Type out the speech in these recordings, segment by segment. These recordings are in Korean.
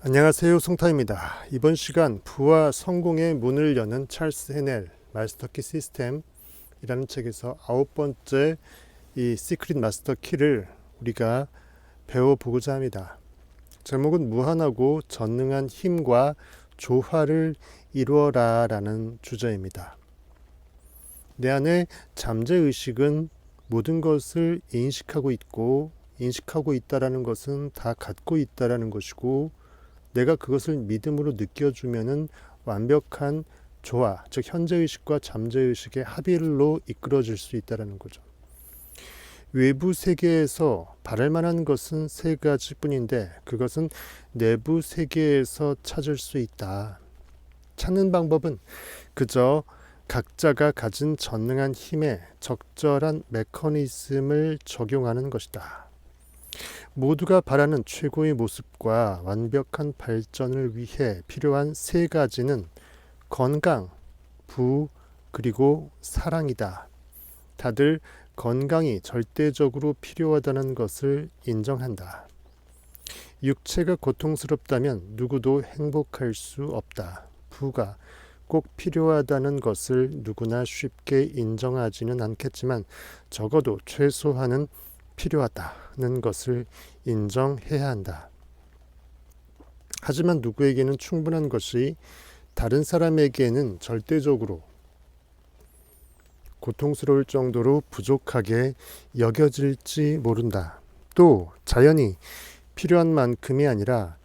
안녕하세요, 송타입니다. 이번 시간 부와 성공의 문을 여는 찰스 헤넬 마스터키 시스템이라는 책에서 9번째 이 시크릿 마스터 키를 우리가 배워보고자 합니다. 제목은 무한하고 전능한 힘과 조화를 이루어라 라는 주제입니다. 내 안에 잠재의식은 모든 것을 인식하고 있고, 인식하고 있다라는 것은 다 갖고 있다라는 것이고, 내가 그것을 믿음으로 느껴주면은 완벽한 조화, 즉 현재의식과 잠재의식의 합일로 이끌어질 수 있다는 거죠. 외부 세계에서 바랄 만한 것은 세 가지뿐인데 그것은 내부 세계에서 찾을 수 있다. 찾는 방법은 그저 각자가 가진 전능한 힘에 적절한 메커니즘을 적용하는 것이다. 모두가 바라는 최고의 모습과 완벽한 발전을 위해 필요한 세 가지는 건강, 부, 그리고 사랑이다. 다들 건강이 절대적으로 필요하다는 것을 인정한다. 육체가 고통스럽다면 누구도 행복할 수 없다. 부가 꼭 필요하다는 것을 누구나 쉽게 인정하지는 않겠지만 적어도 최소한은 필요하다는 것을 인정해야 한다. 하지만 누구에게는 충분한 것이 다른 사람에게는 절대적으로 고통스러울 정도로 부족하게 여겨질지 모른다. 또 자연이 필요한 만큼이 아니라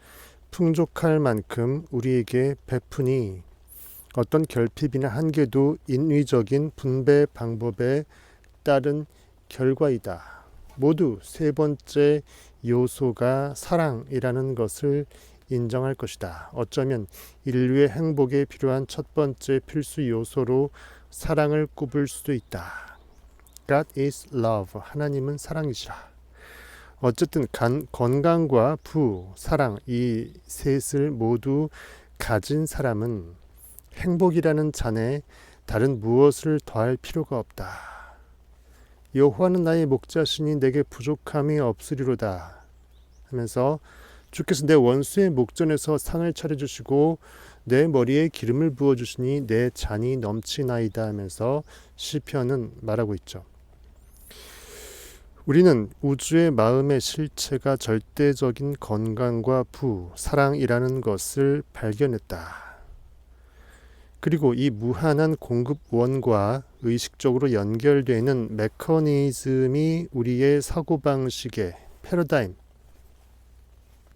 풍족할 만큼 우리에게 베푸니 어떤 결핍이나 한계도 인위적인 분배 방법에 따른 결과이다. 모두 세 번째 요소가 사랑이라는 것을 인정할 것이다. 어쩌면 인류의 행복에 필요한 첫 번째 필수 요소로 사랑을 꼽을 수도 있다. God is love. 하나님은 사랑이시라. 어쨌든 건강과 부, 사랑 이 셋을 모두 가진 사람은 행복이라는 잔에 다른 무엇을 더할 필요가 없다. 여호와는 나의 목자시니 내게 부족함이 없으리로다 하면서 주께서 내 원수의 목전에서 상을 차려주시고 내 머리에 기름을 부어주시니 내 잔이 넘치나이다 하면서 시편은 말하고 있죠. 우리는 우주의 마음의 실체가 절대적인 건강과 부, 사랑이라는 것을 발견했다. 그리고 이 무한한 공급원과 의식적으로 연결되는 메커니즘이 우리의 사고방식의 패러다임,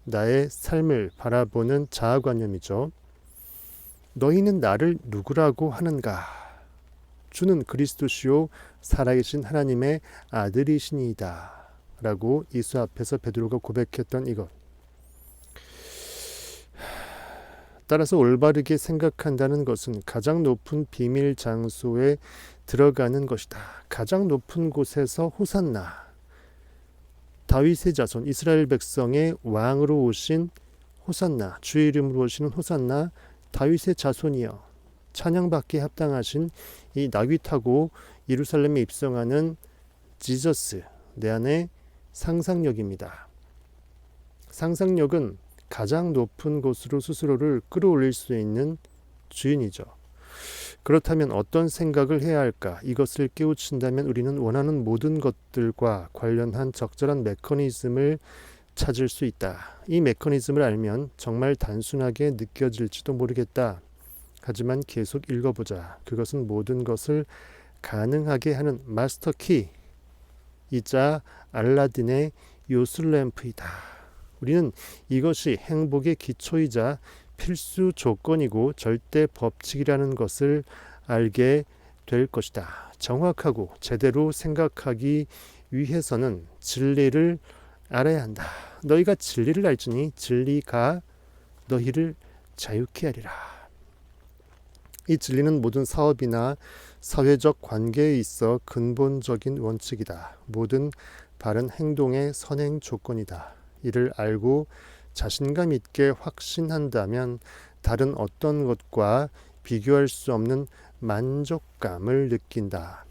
나의 삶을 바라보는 자아관념이죠. 너희는 나를 누구라고 하는가? 주는 그리스도시요 살아계신 하나님의 아들이시니이다. 라고 예수 앞에서 베드로가 고백했던 이것. 따라서 올바르게 생각한다는 것은 가장 높은 비밀 장소에 들어가는 것이다. 가장 높은 곳에서 호산나, 다윗의 자손 이스라엘 백성의 왕으로 오신 호산나, 주의 이름으로 오시는 호산나, 다윗의 자손이여 찬양받기에 합당하신 이 다윗하고 예루살렘에 입성하는 지저스, 내 안의 상상력입니다. 상상력은 가장 높은 곳으로 스스로를 끌어올릴 수 있는 주인이죠. 그렇다면 어떤 생각을 해야 할까? 이것을 깨우친다면 우리는 원하는 모든 것들과 관련한 적절한 메커니즘을 찾을 수 있다. 이 메커니즘을 알면 정말 단순하게 느껴질지도 모르겠다. 하지만 계속 읽어보자. 그것은 모든 것을 가능하게 하는 마스터 키이자 알라딘의 요술램프이다. 우리는 이것이 행복의 기초이자 필수 조건이고 절대 법칙이라는 것을 알게 될 것이다. 정확하고 제대로 생각하기 위해서는 진리를 알아야 한다. 너희가 진리를 알지니 진리가 너희를 자유케 하리라. 이 진리는 모든 사업이나 사회적 관계에 있어 근본적인 원칙이다. 모든 바른 행동의 선행 조건이다. 이를 알고 자신감 있게 확신한다면 다른 어떤 것과 비교할 수 없는 만족감을 느낀다.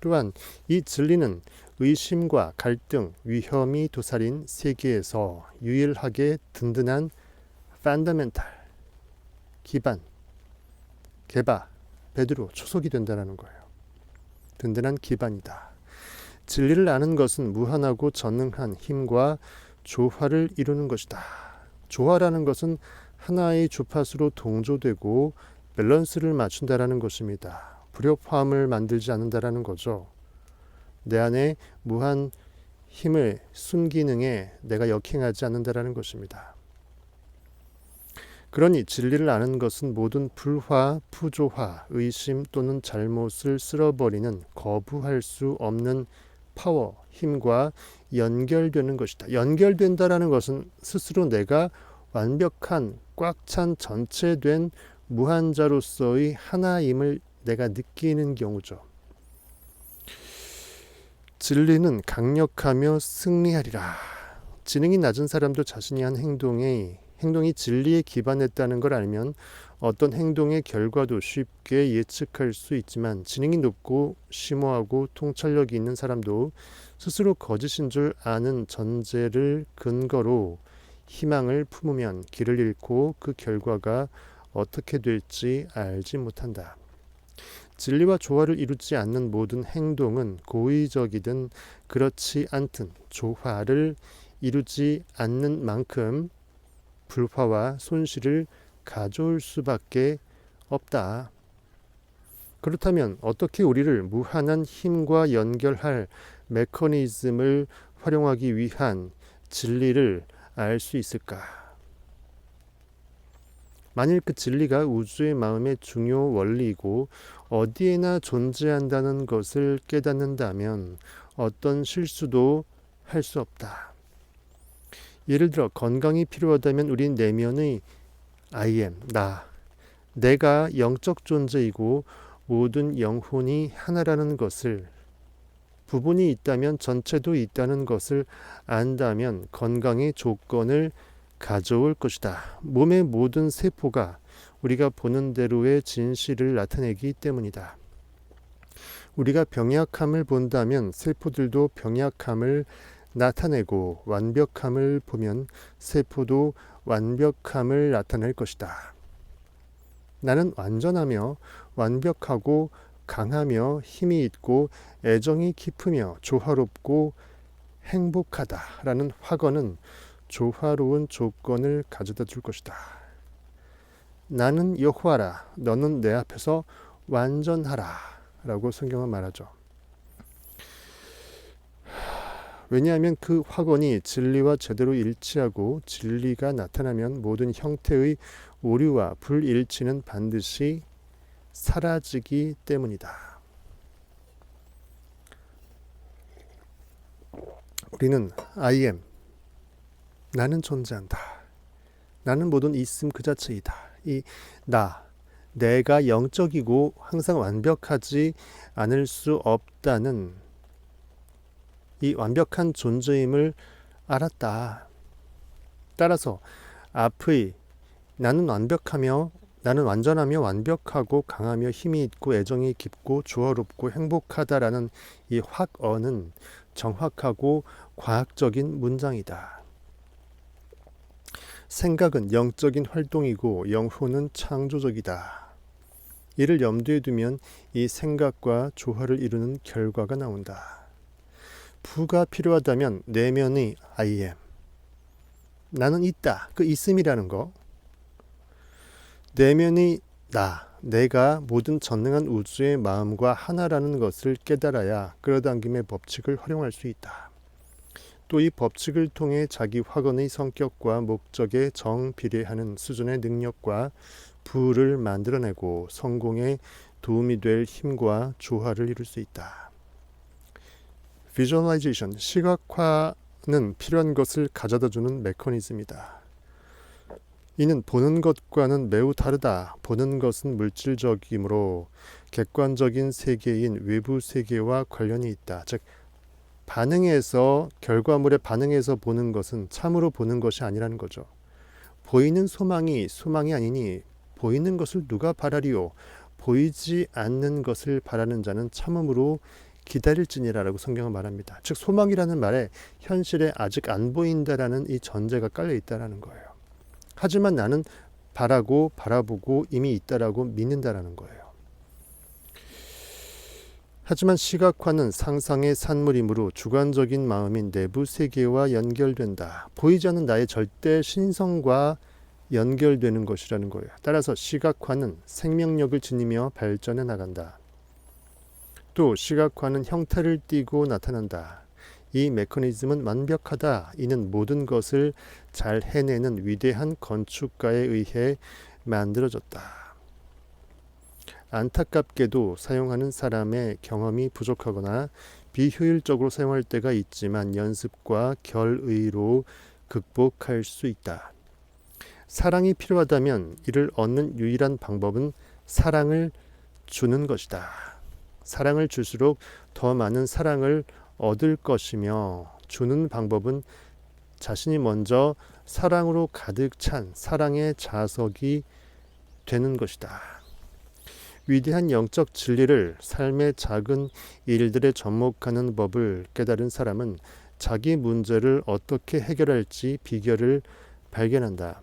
또한 이 진리는 의심과 갈등, 위험이 도사린 세계에서 유일하게 든든한 fundamental, 기반, 개바, 베드로, 초석이 된다는 거예요. 든든한 기반이다. 진리를 아는 것은 무한하고 전능한 힘과 조화를 이루는 것이다. 조화라는 것은 하나의 주파수로 동조되고 밸런스를 맞춘다라는 것입니다. 불협화음을 만들지 않는다라는 거죠. 내 안에 무한 힘을 순기능에 내가 역행하지 않는다라는 것입니다. 그러니 진리를 아는 것은 모든 불화, 부조화, 의심 또는 잘못을 쓸어버리는 거부할 수 없는 파워, 힘과 연결되는 것이다. 연결된다라는 것은 스스로 내가 완벽한 꽉 찬 전체된 무한자로서의 하나임을 내가 느끼는 경우죠. 진리는 강력하며 승리하리라. 지능이 낮은 사람도 자신이 한 행동이 진리에 기반했다는 걸 알면 어떤 행동의 결과도 쉽게 예측할 수 있지만, 지능이 높고 심오하고 통찰력이 있는 사람도 스스로 거짓인 줄 아는 전제를 근거로 희망을 품으면 길을 잃고 그 결과가 어떻게 될지 알지 못한다. 진리와 조화를 이루지 않는 모든 행동은 고의적이든 그렇지 않든 조화를 이루지 않는 만큼 불화와 손실을 가져올 수밖에 없다. 그렇다면 어떻게 우리를 무한한 힘과 연결할 메커니즘을 활용하기 위한 진리를 알 수 있을까? 만일 그 진리가 우주의 마음의 중요 원리이고 어디에나 존재한다는 것을 깨닫는다면 어떤 실수도 할 수 없다. 예를 들어 건강이 필요하다면 우린 내면의 I am, 내가 영적 존재이고 모든 영혼이 하나라는 것을, 부분이 있다면 전체도 있다는 것을 안다면 건강의 조건을 가져올 것이다. 몸의 모든 세포가 우리가 보는 대로의 진실을 나타내기 때문이다. 우리가 병약함을 본다면 세포들도 병약함을 나타내고, 완벽함을 보면 세포도 완벽함을 나타낼 것이다. 나는 완전하며 완벽하고 강하며 힘이 있고 애정이 깊으며 조화롭고 행복하다라는 확언은 조화로운 조건을 가져다 줄 것이다. 나는 여호와라, 너는 내 앞에서 완전하라 라고 성경은 말하죠. 왜냐하면 그 확언이 진리와 제대로 일치하고 진리가 나타나면 모든 형태의 오류와 불일치는 반드시 사라지기 때문이다. 우리는 I am, 나는 존재한다. 나는 모든 있음 그 자체이다. 이 내가 영적이고 항상 완벽하지 않을 수 없다는 이 완벽한 존재임을 알았다. 따라서 앞의 나는 완전하며 완벽하고 강하며 힘이 있고 애정이 깊고 조화롭고 행복하다라는 이 확언은 정확하고 과학적인 문장이다. 생각은 영적인 활동이고 영혼은 창조적이다. 이를 염두에 두면 이 생각과 조화를 이루는 결과가 나온다. 부가 필요하다면 내면의 I am, 나는 있다, 그 있음이라는 거, 내면의 내가 모든 전능한 우주의 마음과 하나라는 것을 깨달아야 끌어당김의 법칙을 활용할 수 있다. 또 이 법칙을 통해 자기 확언의 성격과 목적에 정비례하는 수준의 능력과 부를 만들어내고 성공에 도움이 될 힘과 조화를 이룰 수 있다. 비주얼라이제이션, 시각화는 필요한 것을 가져다주는 메커니즘이다. 이는 보는 것과는 매우 다르다. 보는 것은 물질적이므로 객관적인 세계인 외부 세계와 관련이 있다. 즉 결과물에 반응해서 보는 것은 참으로 보는 것이 아니라는 거죠. 보이는 소망이 아니니 보이는 것을 누가 바라리요? 보이지 않는 것을 바라는 자는 참음으로 기다릴지니라라고 성경은 말합니다. 즉 소망이라는 말에 현실에 아직 안 보인다라는 이 전제가 깔려 있다라는 거예요. 하지만 나는 바라보고 이미 있다라고 믿는다라는 거예요. 하지만 시각화는 상상의 산물이므로 주관적인 마음인 내부 세계와 연결된다. 보이지 않는 나의 절대 신성과 연결되는 것이라는 거예요. 따라서 시각화는 생명력을 지니며 발전해 나간다. 또 시각화는 형태를 띠고 나타난다. 이 메커니즘은 완벽하다. 이는 모든 것을 잘 해내는 위대한 건축가에 의해 만들어졌다. 안타깝게도 사용하는 사람의 경험이 부족하거나 비효율적으로 사용할 때가 있지만 연습과 결의로 극복할 수 있다. 사랑이 필요하다면 이를 얻는 유일한 방법은 사랑을 주는 것이다. 사랑을 줄수록 더 많은 사랑을 얻을 것이며 주는 방법은 자신이 먼저 사랑으로 가득 찬 사랑의 자석이 되는 것이다. 위대한 영적 진리를 삶의 작은 일들에 접목하는 법을 깨달은 사람은 자기 문제를 어떻게 해결할지 비결을 발견한다.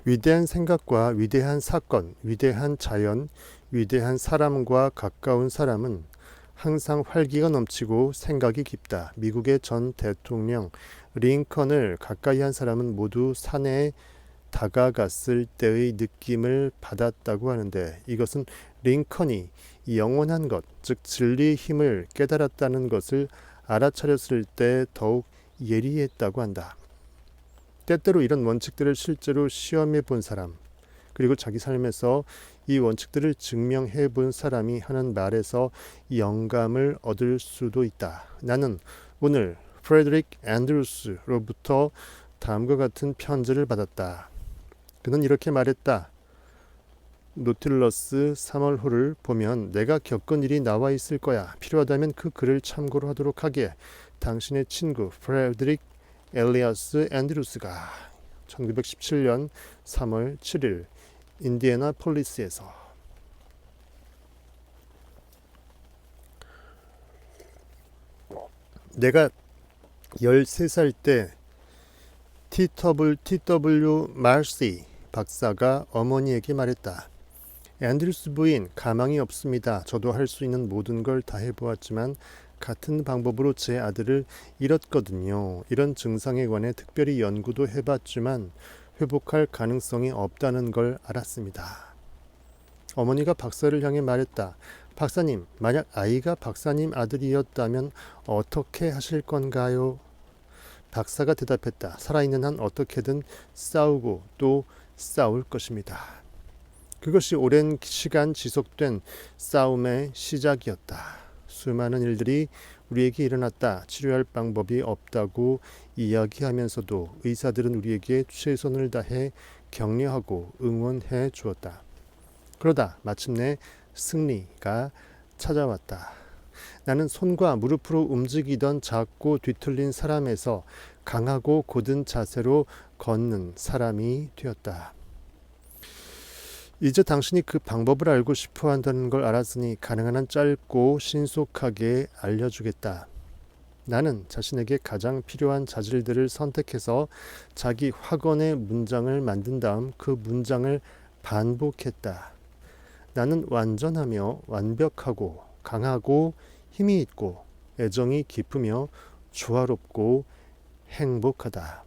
위대한 생각과 위대한 사건, 위대한 자연, 위대한 사람과 가까운 사람은 항상 활기가 넘치고 생각이 깊다. 미국의 전 대통령 링컨을 가까이 한 사람은 모두 산에 다가갔을 때의 느낌을 받았다고 하는데, 이것은 링컨이 영원한 것, 즉 진리의 힘을 깨달았다는 것을 알아차렸을 때 더욱 예리했다고 한다. 때때로 이런 원칙들을 실제로 시험해 본 사람, 그리고 자기 삶에서 이 원칙들을 증명해 본 사람이 하는 말에서 영감을 얻을 수도 있다. 나는 오늘 프레드릭 앤드루스로부터 다음과 같은 편지를 받았다. 그는 이렇게 말했다. 노틸러스 3월호를 보면 내가 겪은 일이 나와 있을 거야. 필요하다면 그 글을 참고로 하도록 하게. 당신의 친구 프레드릭 엘리어스 앤드루스가 1917년 3월 7일 인디애나폴리스에서. 내가 13살 때 T.W. 마시 박사가 어머니에게 말했다. 앤드루스 부인, 가망이 없습니다. 저도 할 수 있는 모든 걸 다 해보았지만 같은 방법으로 제 아들을 잃었거든요. 이런 증상에 관해 특별히 연구도 해봤지만 회복할 가능성이 없다는 걸 알았습니다. 어머니가 박사를 향해 말했다. 박사님, 만약 아이가 박사님 아들이었다면 어떻게 하실 건가요? 박사가 대답했다. 살아있는 한 어떻게든 싸우고 또 싸울 것입니다. 그것이 오랜 시간 지속된 싸움의 시작이었다. 수많은 일들이 우리에게 일어났다. 치료할 방법이 없다고 이야기하면서도 의사들은 우리에게 최선을 다해 격려하고 응원해 주었다. 그러다 마침내 승리가 찾아왔다. 나는 손과 무릎으로 움직이던 작고 뒤틀린 사람에서 강하고 곧은 자세로 걷는 사람이 되었다. 이제 당신이 그 방법을 알고 싶어 한다는 걸 알았으니 가능한 한 짧고 신속하게 알려주겠다. 나는 자신에게 가장 필요한 자질들을 선택해서 자기 확언의 문장을 만든 다음 그 문장을 반복했다. 나는 완전하며 완벽하고 강하고 힘이 있고 애정이 깊으며 조화롭고 행복하다.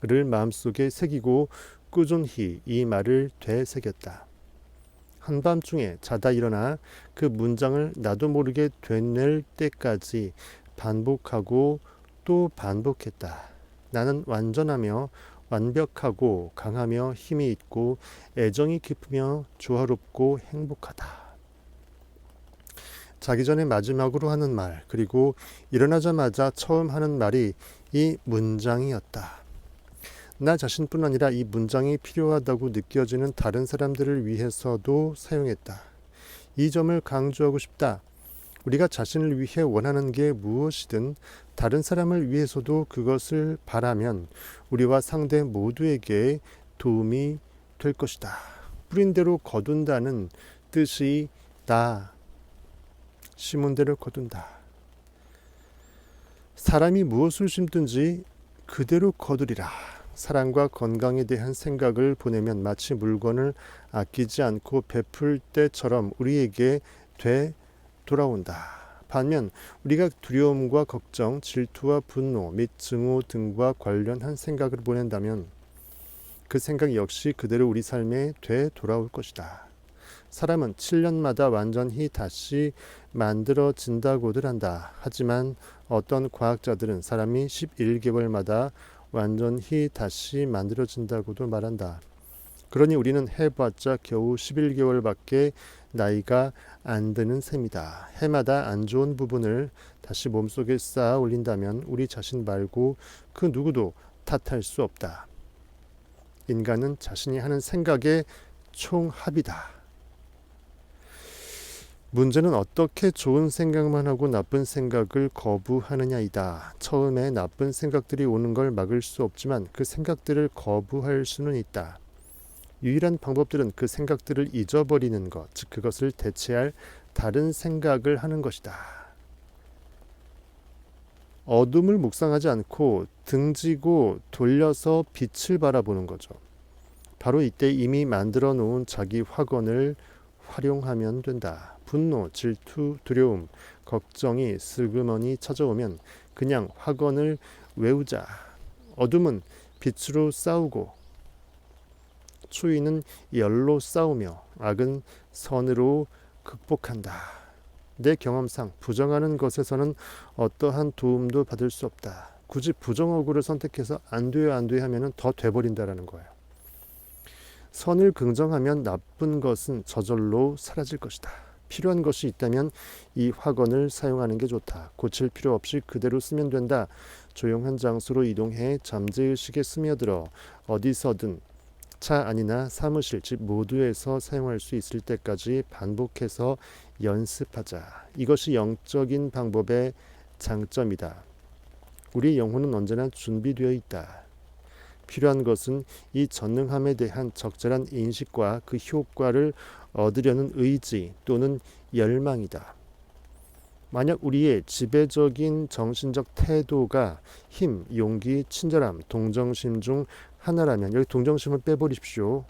를 마음속에 새기고 꾸준히 이 말을 되새겼다. 한밤중에 자다 일어나 그 문장을 나도 모르게 되뇌 때까지 반복하고 또 반복했다. 나는 완전하며 완벽하고 강하며 힘이 있고 애정이 깊으며 조화롭고 행복하다. 자기 전에 마지막으로 하는 말, 그리고 일어나자마자 처음 하는 말이 이 문장이었다. 나 자신뿐 아니라 이 문장이 필요하다고 느껴지는 다른 사람들을 위해서도 사용했다. 이 점을 강조하고 싶다. 우리가 자신을 위해 원하는 게 무엇이든 다른 사람을 위해서도 그것을 바라면 우리와 상대 모두에게 도움이 될 것이다. 뿌린 대로 거둔다는 뜻이 다. 심은 대로 거둔다. 사람이 무엇을 심든지 그대로 거두리라. 사랑과 건강에 대한 생각을 보내면 마치 물건을 아끼지 않고 베풀 때처럼 우리에게 되돌아온다. 반면 우리가 두려움과 걱정, 질투와 분노 및 증오 등과 관련한 생각을 보낸다면 그 생각 역시 그대로 우리 삶에 되돌아올 것이다. 사람은 7년마다 완전히 다시 만들어진다고들 한다. 하지만 어떤 과학자들은 사람이 11개월마다 완전히 다시 만들어진다고도 말한다. 그러니 우리는 해봤자 겨우 11개월밖에 나이가 안 드는 셈이다. 해마다 안 좋은 부분을 다시 몸속에 쌓아 올린다면 우리 자신 말고 그 누구도 탓할 수 없다. 인간은 자신이 하는 생각의 총합이다. 문제는 어떻게 좋은 생각만 하고 나쁜 생각을 거부하느냐이다. 처음에 나쁜 생각들이 오는 걸 막을 수 없지만 그 생각들을 거부할 수는 있다. 유일한 방법들은 그 생각들을 잊어버리는 것, 즉 그것을 대체할 다른 생각을 하는 것이다. 어둠을 묵상하지 않고 등지고 돌려서 빛을 바라보는 거죠. 바로 이때 이미 만들어 놓은 자기 화건을 활용하면 된다. 분노, 질투, 두려움, 걱정이 슬그머니 찾아오면 그냥 화건을 외우자. 어둠은 빛으로 싸우고 추위는 열로 싸우며 악은 선으로 극복한다. 내 경험상 부정하는 것에서는 어떠한 도움도 받을 수 없다. 굳이 부정어구를 선택해서 안 돼요 하면은 더 돼버린다라는 거예요. 선을 긍정하면 나쁜 것은 저절로 사라질 것이다. 필요한 것이 있다면 이 화건을 사용하는 게 좋다. 고칠 필요 없이 그대로 쓰면 된다. 조용한 장소로 이동해 잠재의식에 스며들어 어디서든 차 안이나 사무실, 집 모두에서 사용할 수 있을 때까지 반복해서 연습하자. 이것이 영적인 방법의 장점이다. 우리 영혼은 언제나 준비되어 있다. 필요한 것은 이 전능함에 대한 적절한 인식과 그 효과를 얻으려는 의지 또는 열망이다. 만약 우리의 지배적인 정신적 태도가 힘, 용기, 친절함, 동정심 중 하나라면 여기 동정심을 빼버리십시오.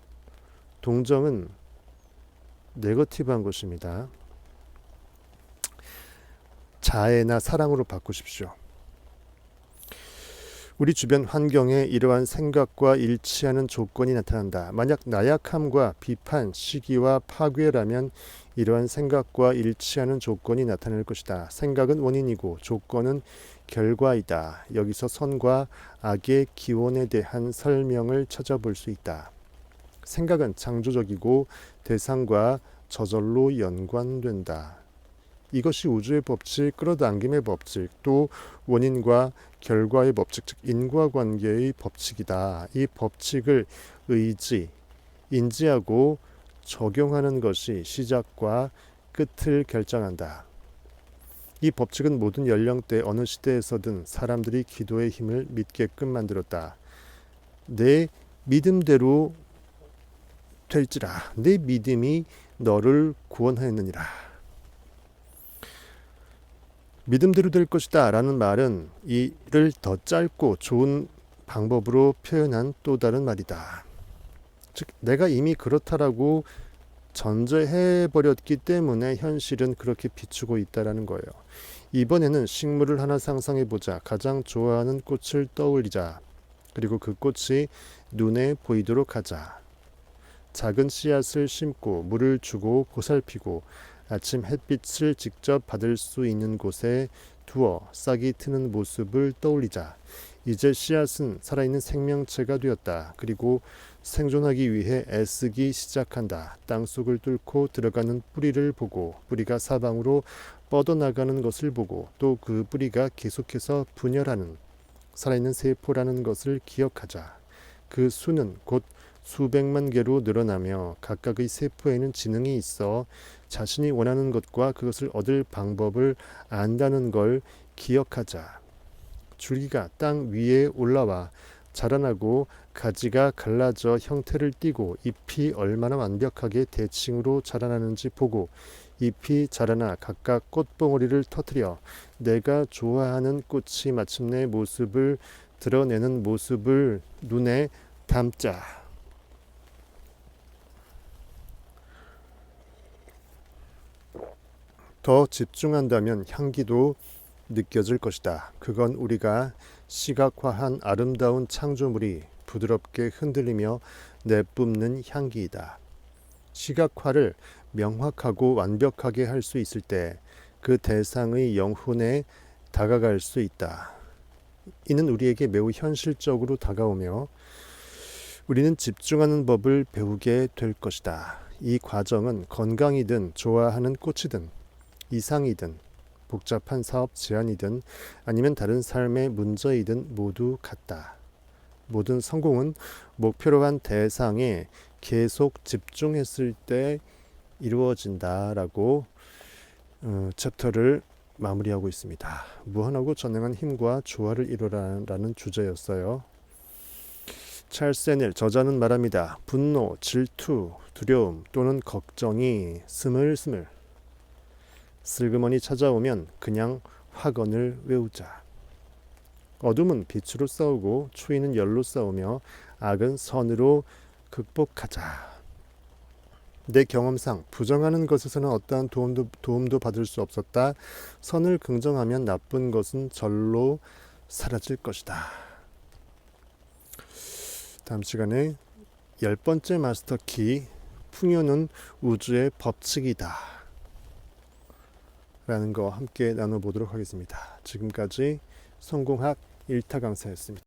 동정은 네거티브한 것입니다. 자애나 사랑으로 바꾸십시오. 우리 주변 환경에 이러한 생각과 일치하는 조건이 나타난다. 만약 나약함과 비판, 시기와 파괴라면 이러한 생각과 일치하는 조건이 나타날 것이다. 생각은 원인이고 조건은 결과이다. 여기서 선과 악의 기원에 대한 설명을 찾아볼 수 있다. 생각은 창조적이고 대상과 저절로 연관된다. 이것이 우주의 법칙, 끌어당김의 법칙, 또 원인과 결과의 법칙, 즉 인과관계의 법칙이다. 이 법칙을 인지하고 적용하는 것이 시작과 끝을 결정한다. 이 법칙은 모든 연령대 어느 시대에서든 사람들이 기도의 힘을 믿게끔 만들었다. 내 믿음대로 될지라. 내 믿음이 너를 구원하였느니라. 믿음대로 될 것이다 라는 말은 이를 더 짧고 좋은 방법으로 표현한 또 다른 말이다. 즉 내가 이미 그렇다라고 전제해버렸기 때문에 현실은 그렇게 비추고 있다라는 거예요. 이번에는 식물을 하나 상상해보자. 가장 좋아하는 꽃을 떠올리자. 그리고 그 꽃이 눈에 보이도록 하자. 작은 씨앗을 심고 물을 주고 보살피고 아침 햇빛을 직접 받을 수 있는 곳에 두어 싹이 트는 모습을 떠올리자. 이제 씨앗은 살아있는 생명체가 되었다. 그리고 생존하기 위해 애쓰기 시작한다. 땅속을 뚫고 들어가는 뿌리를 보고 뿌리가 사방으로 뻗어나가는 것을 보고 또 그 뿌리가 계속해서 분열하는 살아있는 세포라는 것을 기억하자. 그 수는 곧 수백만 개로 늘어나며 각각의 세포에는 지능이 있어 자신이 원하는 것과 그것을 얻을 방법을 안다는 걸 기억하자. 줄기가 땅 위에 올라와 자라나고 가지가 갈라져 형태를 띠고 잎이 얼마나 완벽하게 대칭으로 자라나는지 보고 잎이 자라나 각각 꽃봉오리를 터뜨려 내가 좋아하는 꽃이 마침내 모습을 드러내는 모습을 눈에 담자. 더 집중한다면 향기도 느껴질 것이다. 그건 우리가 시각화한 아름다운 창조물이 부드럽게 흔들리며 내뿜는 향기이다. 시각화를 명확하고 완벽하게 할 수 있을 때 그 대상의 영혼에 다가갈 수 있다. 이는 우리에게 매우 현실적으로 다가오며 우리는 집중하는 법을 배우게 될 것이다. 이 과정은 건강이든 좋아하는 꽃이든 이상이든 복잡한 사업 제안이든 아니면 다른 삶의 문제이든 모두 같다. 모든 성공은 목표로 한 대상에 계속 집중했을 때 이루어진다라고 챕터를 마무리하고 있습니다. 무한하고 전능한 힘과 조화를 이루라라는 주제였어요. 찰스 애넬 저자는 말합니다. 분노, 질투, 두려움 또는 걱정이 스물스물 슬그머니 찾아오면 그냥 화건을 외우자. 어둠은 빛으로 싸우고 추위는 열로 싸우며 악은 선으로 극복하자. 내 경험상 부정하는 것에서는 어떠한 도움도 받을 수 없었다. 선을 긍정하면 나쁜 것은 절로 사라질 것이다. 다음 시간에 10번째 마스터키 풍요는 우주의 법칙이다 라는 거 함께 나눠보도록 하겠습니다. 지금까지 성공학 1타 강사였습니다.